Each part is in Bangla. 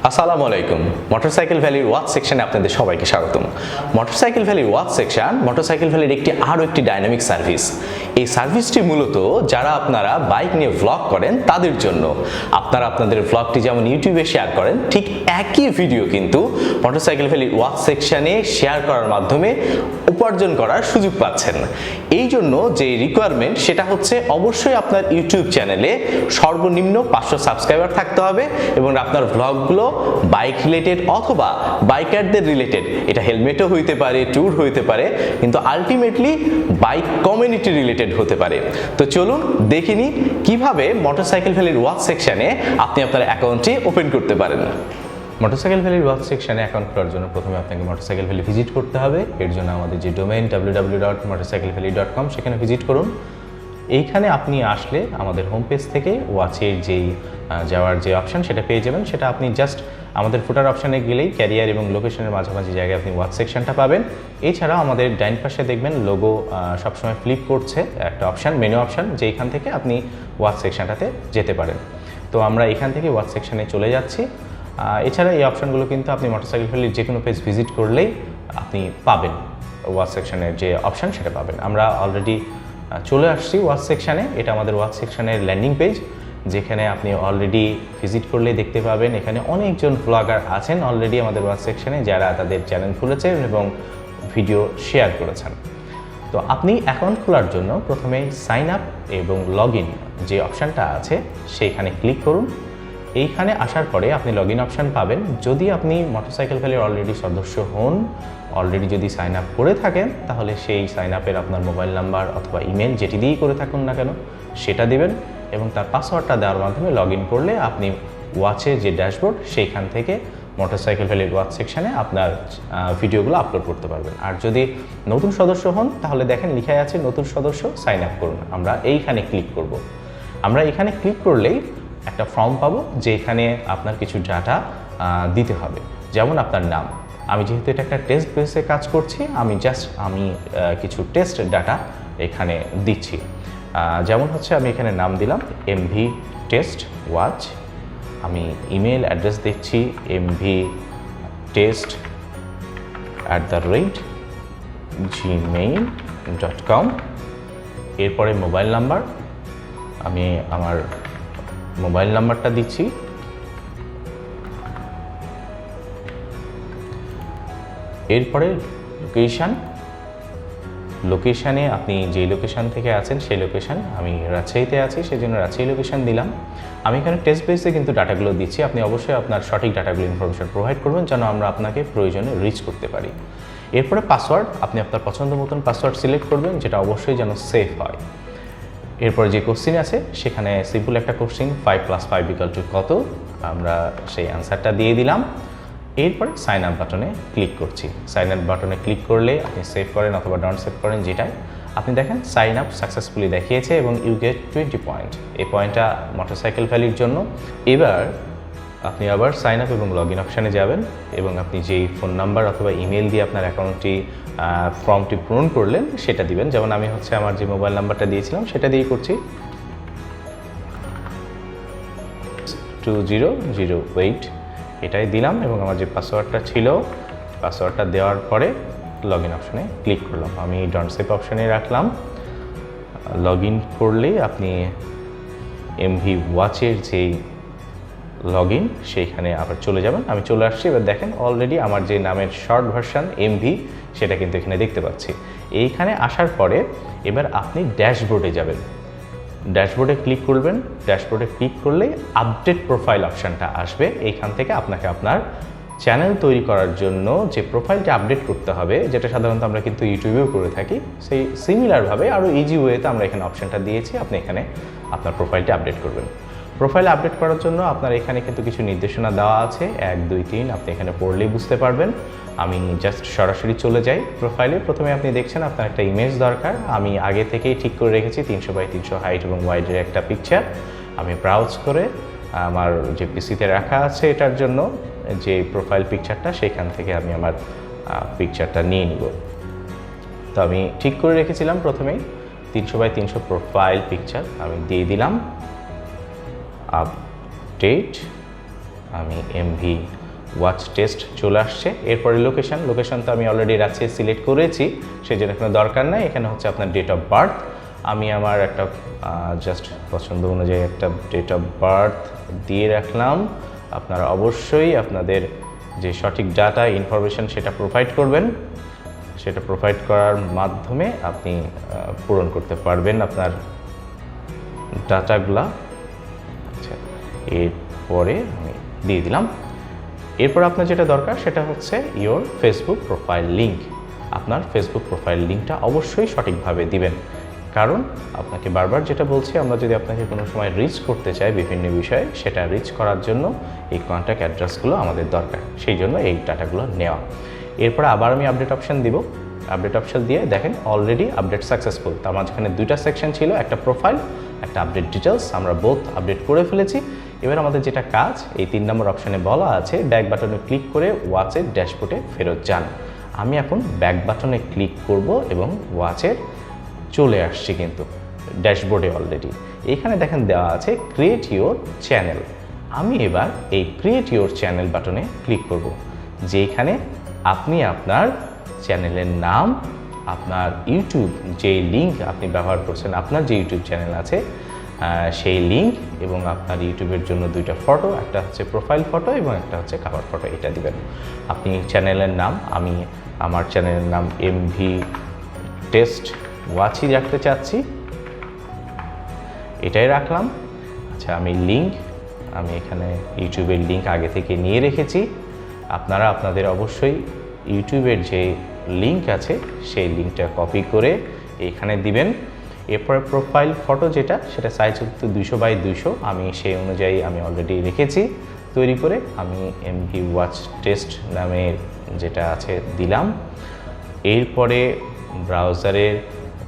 আসসালামু আলাইকুম। মোটরসাইকেল ভ্যালির ওয়াচ সেকশনে আপনাদের সবাইকে স্বাগতম। মোটরসাইকেল ভ্যালির ওয়াচ সেকশন মোটরসাইকেল ভ্যালির আরও একটি ডাইনামিক সার্ভিস। এই সার্ভিসটি মূলত যারা আপনারা বাইক নিয়ে ভ্লগ করেন তাদের জন্য। আপনারা আপনাদের ভ্লগটি যেমন ইউটিউবে শেয়ার করেন, ঠিক একই ভিডিও কিন্তু মোটরসাইকেল ভ্যালির ওয়াচ সেকশনে শেয়ার করার মাধ্যমে উপার্জন করার সুযোগ পাচ্ছেন। এই জন্য যে রিকোয়ারমেন্ট সেটা হচ্ছে অবশ্যই আপনার ইউটিউব চ্যানেলে সর্বনিম্ন 500 সাবস্ক্রাইবার থাকতে হবে এবং আপনার ভ্লগগুলো বাইক রিলেটেড অথবা বাইকারদের রিলেটেড। এটা হেলমেটও হইতে পারে, ট্যুর হইতে পারে, কিন্তু আলটিমেটলি বাইক কমিউনিটি রিলেটেড হতে পারে। তো চলুন দেখে নিই কিভাবে মোটরসাইকেল ভ্যালির ওয়াচ সেকশনে আপনি আপনার অ্যাকাউন্টটি ওপেন করতে পারেন। মোটরসাইকেল ভ্যালির ওয়াচ সেকশনে অ্যাকাউন্ট করার জন্য প্রথমে আপনাকে মোটরসাইকেল ভ্যালি ভিজিট করতে হবে। এর জন্য আমাদের যে ডোমেইন www.motorcyclevalley.com সেখানে ভিজিট করুন। এইখানে আপনি আসলে আমাদের হোম পেজ থেকে ওয়াচের যেই যাওয়ার যে অপশান সেটা পেয়ে যাবেন। সেটা আপনি জাস্ট আমাদের ফুটার অপশানে গেলেই ক্যারিয়ার এবং লোকেশনের মাঝামাঝি জায়গায় আপনি ওয়াচ সেকশনটা পাবেন। এছাড়াও আমাদের ডাইন পাশে দেখবেন লোগো সবসময় ফ্লিপ করছে একটা অপশান, মেনু অপশান, যেইখান থেকে আপনি ওয়াচ সেকশনটাতে যেতে পারেন। তো আমরা এখান থেকে ওয়াচ সেকশনে চলে যাচ্ছি। এছাড়া এই অপশানগুলো কিন্তু আপনি মোটরসাইকেল ভ্যালির যে কোনো পেজ ভিজিট করলেই আপনি পাবেন। ওয়াচ সেকশনের যে অপশান সেটা পাবেন। আমরা অলরেডি চলে আসছি ওয়াচ সেকশানে। এটা আমাদের ওয়াচ সেকশনের ল্যান্ডিং পেজ, যেখানে আপনি অলরেডি ভিজিট করলে দেখতে পাবেন এখানে অনেকজন ব্লগার আছেন অলরেডি আমাদের ওয়াচ সেকশনে, যারা তাদের চ্যানেল খুলেছেন এবং ভিডিও শেয়ার করেছেন। তো আপনি অ্যাকাউন্ট খোলার জন্য প্রথমে সাইন আপ এবং লগ ইন যে অপশানটা আছে সেইখানে ক্লিক করুন। এইখানে আসার পরে আপনি লগ ইন অপশান পাবেন। যদি আপনি মোটরসাইকেল ভ্যালির অলরেডি সদস্য হন, অলরেডি যদি সাইন আপ করে থাকেন, তাহলে সেই সাইন আপের আপনার মোবাইল নাম্বার অথবা ইমেল যেটি দিয়েই করে থাকুন না কেন সেটা দেবেন এবং তার পাসওয়ার্ডটা দেওয়ার মাধ্যমে লগ ইন করলে আপনি ওয়াচের যে ড্যাশবোর্ড সেইখান থেকে মোটরসাইকেল ভ্যালির ওয়াচ সেকশানে আপনার ভিডিওগুলো আপলোড করতে পারবেন। আর যদি নতুন সদস্য হন তাহলে দেখেন লেখা আছে নতুন সদস্য সাইন আপ করুন। আমরা এইখানে ক্লিক করব। আমরা এখানে ক্লিক করলেই একটা ফর্ম পাবো, যেখানে আপনার কিছু ডাটা দিতে হবে, যেমন আপনার নাম। আমি যেহেতু এটা একটা টেস্ট বেসে কাজ করছি, আমি কিছু টেস্ট ডাটা এখানে দিচ্ছি। যেমন হচ্ছে আমি এখানে নাম দিলাম MV টেস্ট ওয়াচ। আমি ইমেল অ্যাড্রেস দিচ্ছি mvtest@gmail.com। এরপরে মোবাইল নাম্বার, আমি আমার মোবাইল নাম্বারটা দিচ্ছি। এরপরে লোকেশানে আপনি যে লোকেশান থেকে আছেন সেই লোকেশান, আমি রাজশাহীতে আছি সেজন্য রাজশাহী লোকেশান দিলাম। আমি এখানে টেস্ট বেসে কিন্তু ডাটাগুলো দিচ্ছি। আপনি অবশ্যই আপনার সঠিক ডাটাগুলো ইনফরমেশন প্রোভাইড করবেন যেন আমরা আপনাকে প্রয়োজনে রিচ করতে পারি। এরপরে পাসওয়ার্ড, আপনি আপনার পছন্দ মতন পাসওয়ার্ড সিলেক্ট করবেন, যেটা অবশ্যই যেন সেফ হয়। এরপর যে কোশ্চিন আছে সেখানে সিম্পল একটা কোশ্চিন 5 + 5 = কত, আমরা সেই অ্যান্সারটা দিয়ে দিলাম। এরপরে সাইন আপ বাটনে ক্লিক করছি। সাইন আপ বাটনে ক্লিক করলে আপনি সেভ করেন অথবা ডন্ট সেভ করেন, যেটাই আপনি দেখেন সাইন আপ সাকসেসফুলি দেখিয়েছে এবং ইউ গেট 20 পয়েন্ট। এই পয়েন্টটা মোটরসাইকেল ভ্যালির জন্য। এবার আপনি আবার সাইন আপ এবং লগ ইন অপশানে যাবেন এবং আপনি যেই ফোন নাম্বার অথবা ইমেল দিয়ে আপনার অ্যাকাউন্টটি ফর্মটি পূরণ করলেন সেটা দিবেন। যেমন আমি আমার যে মোবাইল নাম্বারটা দিয়েছিলাম সেটা দিয়েই করছি, 2008 এটাই দিলাম এবং আমার যে পাসওয়ার্ডটা ছিল পাসওয়ার্ডটা দেওয়ার পরে লগ ইন অপশানে ক্লিক করলাম। আমি ডন্ট সেভ অপশানে রাখলাম। লগ ইন করলেই আপনি MV ওয়াচের যেই লগ ইন সেইখানে আবার চলে যাবেন। আমি চলে আসছি। এবার দেখেন অলরেডি আমার যে নামের শর্ট ভার্সন MV সেটা কিন্তু এখানে দেখতে পাচ্ছি। এইখানে আসার পরে এবার আপনি ড্যাশবোর্ডে যাবেন। ড্যাশবোর্ডে ক্লিক করবেন। ড্যাশবোর্ডে ক্লিক করলে আপডেট প্রোফাইল অপশানটা আসবে। এইখান থেকে আপনাকে আপনার চ্যানেল তৈরি করার জন্য যে প্রোফাইলটা আপডেট করতে হবে, যেটা সাধারণত আমরা কিন্তু ইউটিউবেও করে থাকি, সেই সিমিলারভাবে আরও ইজি ওয়েতে আমরা এখানে অপশানটা দিয়েছি। আপনি এখানে আপনার প্রোফাইলটা আপডেট করবেন। প্রোফাইল আপডেট করার জন্য আপনার এখানে কিন্তু কিছু নির্দেশনা দেওয়া আছে, 1, 2, 3, আপনি এখানে পড়লেই বুঝতে পারবেন। আমি জাস্ট সরাসরি চলে যাই প্রোফাইলে। প্রথমে আপনি দেখছেন আপনার একটা ইমেজ দরকার। আমি আগে থেকেই ঠিক করে রেখেছি 300x300 হাইট এবং ওয়াইডের একটা পিকচার। আমি ব্রাউজ করে আমার যে পিসিতে রাখা আছে এটার জন্য যে প্রোফাইল পিকচারটা, সেখান থেকে আমি আমার পিকচারটা নিয়ে নিব। তো আমি ঠিক করে রেখেছিলাম প্রথমেই 300x300 প্রোফাইল পিকচার। আমি দিয়ে দিলাম আপডেট আমি এমভি ওয়াচ টেস্ট চলে আসছে। এরপরে লোকেশন তো আমি অলরেডি রাঁচি সিলেক্ট করেছি, সেই জন্য কোনো দরকার নাই। এখানে হচ্ছে আপনার ডেট অফ বার্থ, আমি আমার একটা জাস্ট পছন্দ অনুযায়ী একটা ডেট অফ বার্থ দিয়ে রাখলাম। আপনারা অবশ্যই আপনাদের যে সঠিক ডাটা ইনফরমেশন সেটা প্রোভাইড করবেন, সেটা প্রোভাইড করার মাধ্যমে আপনি পূরণ করতে পারবেন আপনার ডাটাগুলা। আচ্ছা, এরপরে আমি দিয়ে দিলাম। এরপর আপনার যেটা দরকার সেটা হচ্ছে ইওর ফেসবুক প্রোফাইল লিঙ্ক। আপনার ফেসবুক প্রোফাইল লিঙ্কটা অবশ্যই সঠিকভাবে দিবেন, কারণ আপনাকে বারবার যেটা বলছি, আমরা যদি আপনাকে কোনো সময় রিচ করতে চাই বিভিন্ন বিষয়ে, সেটা রিচ করার জন্য এই কন্ট্যাক্ট অ্যাড্রেসগুলো আমাদের দরকার, সেই জন্য এই ডাটাগুলো নেওয়া। এরপর আবার আমি আপডেট অপশান দিব। আপডেট অপশান দিয়ে দেখেন অলরেডি আপডেট সাকসেসফুল। তার মাঝখানে দুইটা সেকশন ছিল, একটা প্রোফাইল, একটা আপডেট ডিটেলস। আমরা বোথ আপডেট করে ফেলেছি। এবার আমাদের যেটা কাজ, এই 3 নম্বর অপশানে বলা আছে ব্যাক বাটনে ক্লিক করে ওয়াচের ড্যাশবোর্ডে ফেরত যান। আমি এখন ব্যাক বাটনে ক্লিক করব এবং ওয়াচের চলে আসছে কিন্তু ড্যাশবোর্ডে অলরেডি। এখানে দেখেন দেওয়া আছে ক্রিয়েট ইওর চ্যানেল। আমি এবার এই ক্রিয়েট ইওর চ্যানেল বাটনে ক্লিক করব, যেখানে আপনি আপনার চ্যানেলের নাম, আপনার ইউটিউব যে লিঙ্ক আপনি ব্যবহার করছেন, আপনার যে ইউটিউব চ্যানেল আছে সেই লিঙ্ক, এবং আপনার ইউটিউবের জন্য দুইটা ফটো, একটা হচ্ছে প্রোফাইল ফটো এবং একটা হচ্ছে কভার ফটো, এটা দিবেন। আপনি চ্যানেলের নাম, আমি আমার চ্যানেলের নাম এমভি টেস্ট ওয়াচই রাখতে চাচ্ছি, এটাই রাখলাম। আচ্ছা, আমি লিঙ্ক, আমি এখানে ইউটিউবের লিঙ্ক আগে থেকে নিয়ে রেখেছি। আপনারা আপনাদের অবশ্যই ইউটিউবের যে লিঙ্ক আছে সেই লিঙ্কটা কপি করে এখানে দিবেন। এরপরে প্রোফাইল ফটো যেটা, সেটা সাইজ হচ্ছে 200x200, আমি সেই অনুযায়ী আমি অলরেডি রেখেছি তৈরি করে। আমি এমভি ওয়াচ টেস্ট নামে যেটা আছে দিলাম। এরপরে ব্রাউজারের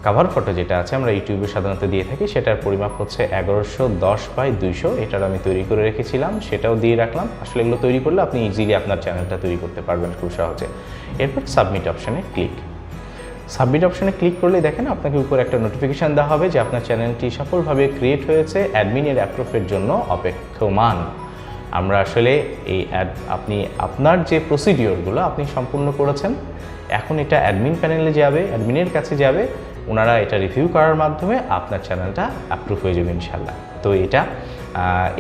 কভার ফটো যেটা আছে, আমরা ইউটিউবে সাধারণত দিয়ে থাকি, সেটার পরিমাপ হচ্ছে 1110x200, এটার আমি তৈরি করে রেখেছিলাম, সেটাও দিয়ে রাখলাম। আসলে এগুলো তৈরি করলে আপনি ইজিলি আপনার চ্যানেলটা তৈরি করতে পারবেন খুব সহজে। এরপর সাবমিট অপশানে ক্লিক। সাবমিট অপশানে ক্লিক করলে দেখেন আপনাকে উপরে একটা নোটিফিকেশান দেওয়া হবে যে আপনার চ্যানেলটি সফলভাবে ক্রিয়েট হয়েছে, অ্যাডমিনের অ্যাপ্রুভের জন্য অপেক্ষমান। আমরা আসলে এই আপনি আপনার যে প্রসিডিওরগুলো আপনি সম্পূর্ণ করেছেন, এখন এটা অ্যাডমিন প্যানেলে যাবে, অ্যাডমিনের কাছে যাবে, ওনারা এটা রিভিউ করার মাধ্যমে আপনার চ্যানেলটা অ্যাপ্রুভ হয়ে যাবে ইনশাল্লাহ। তো এটা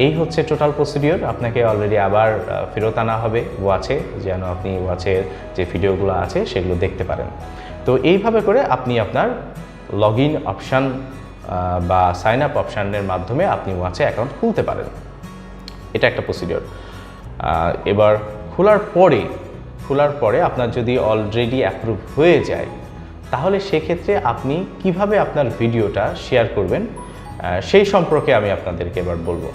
এই হচ্ছে টোটাল প্রসিডিওর। আপনাকে অলরেডি আবার ফেরত আনা হবে ওয়াচে, যেন আপনি ওয়াচের যে ভিডিওগুলো আছে সেগুলো দেখতে পারেন। তো এইভাবে করে আপনি আপনার লগ ইন অপশান বা সাইন আপ অপশানের মাধ্যমে আপনি ওয়াচে অ্যাকাউন্ট খুলতে পারেন। এটা একটা প্রসিডিওর। এবার খোলার পরে আপনার যদি অলরেডি অ্যাপ্রুভ হয়ে যায়, তাহলে সেক্ষেত্রে আপনি কিভাবে আপনার ভিডিওটা শেয়ার করবেন সেই সম্পর্কে আমি আপনাদেরকে এবার বলবো।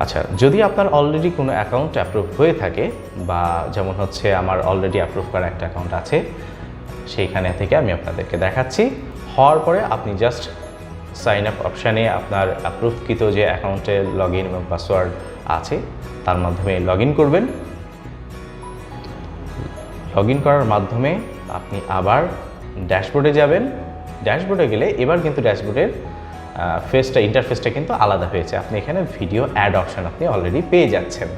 আচ্ছা, যদি আপনার অলরেডি কোনো অ্যাকাউন্ট অ্যাপ্রুভ হয়ে থাকে, বা যেমন হচ্ছে আমার অলরেডি অ্যাপ্রুভ করা একটা অ্যাকাউন্ট আছে, সেইখানে থেকে আমি আপনাদেরকে দেখাচ্ছি। হওয়ার পরে আপনি জাস্ট সাইন আপ অপশানে আপনার অ্যাপ্রুভকৃত যে অ্যাকাউন্টের লগ ইন এবং পাসওয়ার্ড আছে তার মাধ্যমে লগ ইন করবেন। লগ ইন করার মাধ্যমে আপনি আবার ড্যাশবোর্ডে যাবেন। ড্যাশবোর্ডে গেলে এবার কিন্তু ড্যাশবোর্ডের ইন্টারফেসটা কিন্তু আলাদা হয়েছে। আপনি এখানে ভিডিও অ্যাড অপশান আপনি অলরেডি পেয়ে যাচ্ছেন।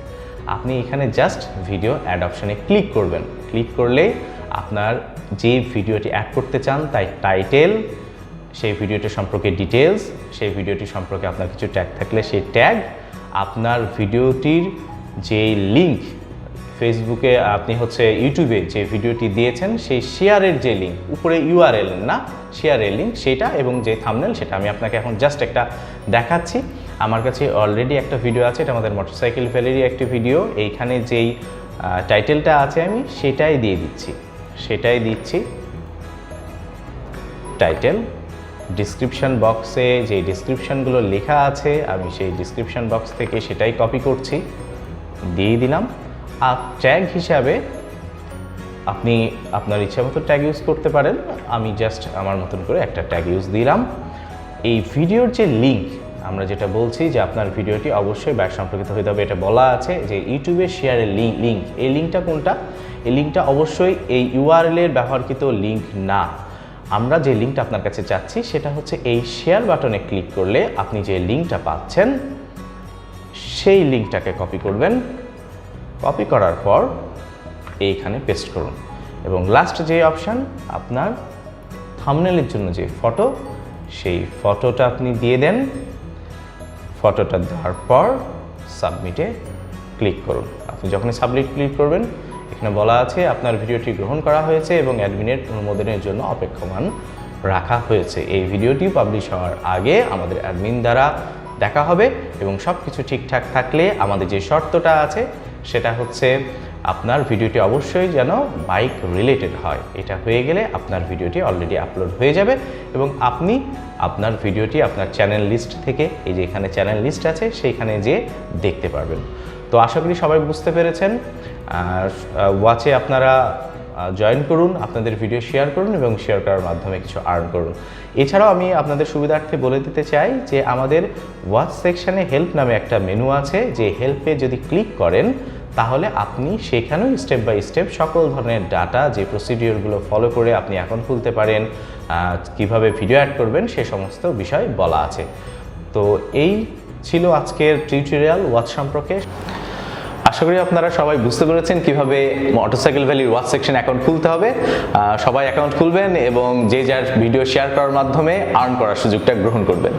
আপনি এখানে জাস্ট ভিডিও অ্যাড অপশানে ক্লিক করবেন। ক্লিক করলে আপনার যে ভিডিওটি অ্যাড করতে চান তাই টাইটেল, সেই ভিডিওটি সম্পর্কে ডিটেলস, সেই ভিডিওটি সম্পর্কে আপনার কিছু ট্যাগ থাকলে সেই ট্যাগ, আপনার ভিডিওটির যে লিঙ্ক, ফেসবুকে আপনি হচ্ছে ইউটিউবে যে ভিডিওটি দিয়েছেন সেই শেয়ারের যে লিঙ্ক, উপরে ইউআরএল না শেয়ারের লিঙ্ক, সেটা, এবং যে থাম্বনেল, সেটা আমি আপনাকে এখন জাস্ট একটা দেখাচ্ছি। আমার কাছে অলরেডি একটা ভিডিও আছে, এটা আমাদের মোটরসাইকেল ভ্যালিরই একটি ভিডিও। এইখানে যেই টাইটেলটা আছে আমি সেটাই দিচ্ছি টাইটেল। ডিসক্রিপশন বক্সে যে ডিসক্রিপশনগুলো লেখা আছে আমি সেই ডিসক্রিপশন বক্স থেকে সেটাই কপি করছি, দিয়ে দিলাম। আর ট্যাগ হিসাবে আপনি আপনার ইচ্ছা মতো ট্যাগ ইউজ করতে পারেন। আমি জাস্ট আমার মতন করে একটা ট্যাগ ইউজ দিলাম। এই ভিডিওর যে লিঙ্ক, আমরা যেটা বলছি যে আপনার ভিডিওটি অবশ্যই ব্যাট সম্পর্কিত হতে হবে, এটা বলা আছে যে ইউটিউবে শেয়ারের লিঙ্ক। এই লিঙ্কটা কোনটা? এই লিঙ্কটা অবশ্যই এই ইউআরএল-এর ব্যবহারকৃত লিঙ্ক না। আমরা যে লিঙ্কটা আপনার কাছে চাচ্ছি সেটা হচ্ছে এই শেয়ার বাটনে ক্লিক করলে আপনি যে লিঙ্কটা পাচ্ছেন সেই লিঙ্কটাকে কপি করবেন, কপি করার পর এইখানে পেস্ট করুন এবং লাস্ট যে অপশান আপনার থাম্বনেলের জন্য যে ফটো, সেই ফটোটা আপনি দিয়ে দেন। ফটোটা দেওয়ার পর সাবমিটে ক্লিক করুন। আপনি যখনই সাবমিট ক্লিক করবেন এখানে বলা আছে আপনার ভিডিওটি গ্রহণ করা হয়েছে এবং অ্যাডমিনের অনুমোদনের জন্য অপেক্ষমান রাখা হয়েছে। এই ভিডিওটি পাবলিশ হওয়ার আগে আমাদের অ্যাডমিন দ্বারা দেখা হবে এবং সব কিছু ঠিকঠাক থাকলে আমাদের যে শর্তটা আছে সেটা হচ্ছে আপনার ভিডিওটি অবশ্যই যেন বাইক রিলেটেড হয়। এটা হয়ে গেলে আপনার ভিডিওটি অলরেডি আপলোড হয়ে যাবে এবং আপনি আপনার ভিডিওটি আপনার চ্যানেল লিস্ট থেকে, এই যে এখানে চ্যানেল লিস্ট আছে, সেইখানে যেয়ে দেখতে পারবেন। তো আশা করি সবাই বুঝতে পেরেছেন। আর ওয়াচে আপনারা জয়েন করুন, আপনাদের ভিডিও শেয়ার করুন এবং শেয়ার করার মাধ্যমে কিছু আর্ন করুন। এছাড়াও আমি আপনাদের সুবিধার্থে বলে দিতে চাই যে আমাদের ওয়াচ সেকশানে হেল্প নামে একটা মেনু আছে, যে হেল্পে যদি ক্লিক করেন তাহলে আপনি সেখানেও স্টেপ বাই স্টেপ সকল ধরনের ডাটা, যে প্রসিডিওরগুলো ফলো করে আপনি অ্যাকাউন্ট খুলতে পারেন, কিভাবে ভিডিও অ্যাড করবেন, সে সমস্ত বিষয় বলা আছে। তো এই ছিল আজকের টিউটোরিয়াল ওয়াচ সম্পর্কে। আশা করি আপনারা সবাই বুঝতে পেরেছেন কিভাবে মোটরসাইকেল ভ্যালির ওয়াচ সেকশন অ্যাকাউন্ট খুলতে হবে। সবাই অ্যাকাউন্ট খুলবেন এবং যে যার ভিডিও শেয়ার করার মাধ্যমে আর্ন করার সুযোগটা গ্রহণ করবেন।